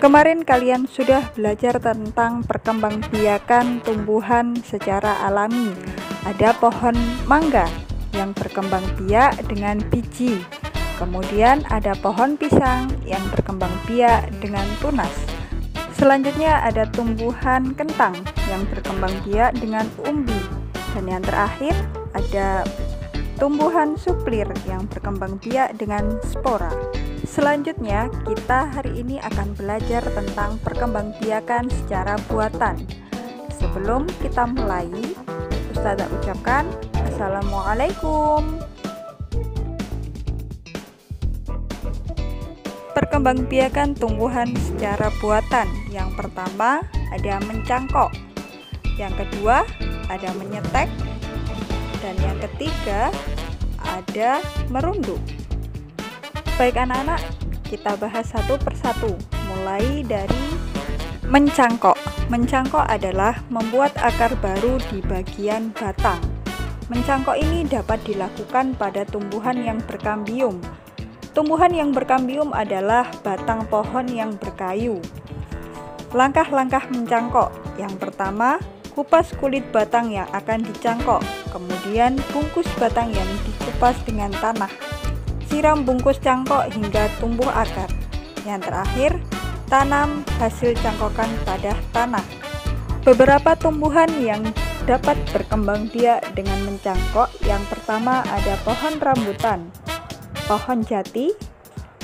Kemarin kalian sudah belajar tentang perkembangbiakan tumbuhan secara alami. Ada pohon mangga yang berkembang biak dengan biji. Kemudian ada pohon pisang yang berkembang biak dengan tunas. Selanjutnya ada tumbuhan kentang yang berkembang biak dengan umbi. Dan yang terakhir ada tumbuhan suplir yang berkembang biak dengan spora. Selanjutnya, kita hari ini akan belajar tentang perkembangbiakan secara buatan. Sebelum kita mulai, Ustazah ucapkan Assalamualaikum. Perkembangbiakan tumbuhan secara buatan. Yang pertama ada mencangkok, yang kedua ada menyetek, dan yang ketiga ada merunduk. Baik anak-anak, kita bahas satu persatu, mulai dari mencangkok. Mencangkok adalah membuat akar baru di bagian batang. Mencangkok ini dapat dilakukan pada tumbuhan yang berkambium. Tumbuhan yang berkambium adalah batang pohon yang berkayu. Langkah-langkah mencangkok. Yang pertama, kupas kulit batang yang akan dicangkok. Kemudian bungkus batang yang dikupas dengan tanah. Siram bungkus cangkok hingga tumbuh akar. Yang terakhir, tanam hasil cangkokan pada tanah. Beberapa tumbuhan yang dapat berkembang biak dengan mencangkok. Yang pertama ada pohon rambutan, pohon jati,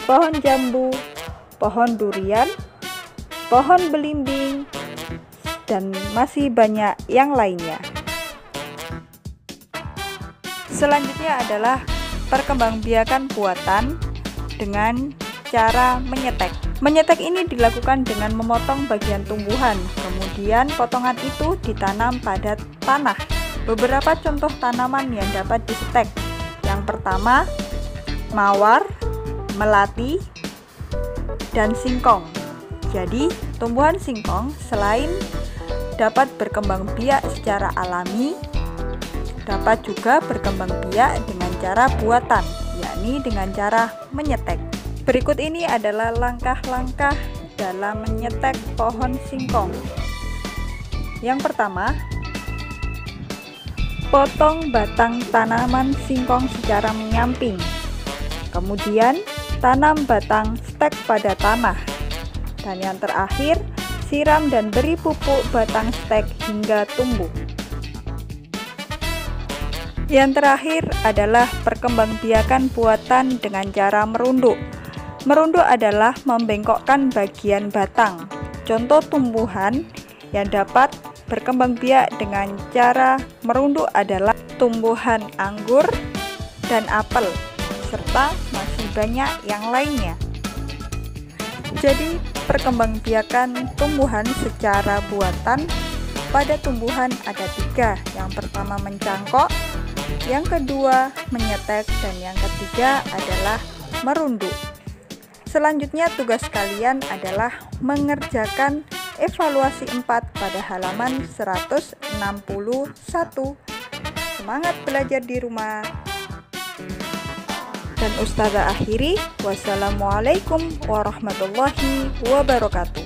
pohon jambu, pohon durian, pohon belimbing, dan masih banyak yang lainnya. Selanjutnya adalah perkembangbiakan buatan dengan cara menyetek. Menyetek ini dilakukan dengan memotong bagian tumbuhan, kemudian potongan itu ditanam pada tanah. Beberapa contoh tanaman yang dapat disetek. Yang pertama, mawar, melati, dan singkong. Jadi, tumbuhan singkong selain dapat berkembang biak secara alami, dapat juga berkembang biak dengan cara buatan, yakni dengan cara menyetek. Berikut ini adalah langkah-langkah dalam menyetek pohon singkong. Yang pertama, potong batang tanaman singkong secara menyamping. Kemudian, tanam batang stek pada tanah. Dan yang terakhir, siram dan beri pupuk batang stek hingga tumbuh. Yang terakhir adalah perkembangbiakan buatan dengan cara merunduk. Merunduk adalah membengkokkan bagian batang. Contoh tumbuhan yang dapat berkembang biak dengan cara merunduk adalah tumbuhan anggur dan apel, serta masih banyak yang lainnya. Jadi, perkembangbiakan tumbuhan secara buatan pada tumbuhan ada 3. Yang pertama mencangkok, yang kedua menyetek, dan yang ketiga adalah merunduk. Selanjutnya tugas kalian adalah mengerjakan evaluasi 4 pada halaman 161. Semangat belajar di rumah. Dan Ustazah akhiri, wassalamualaikum warahmatullahi wabarakatuh.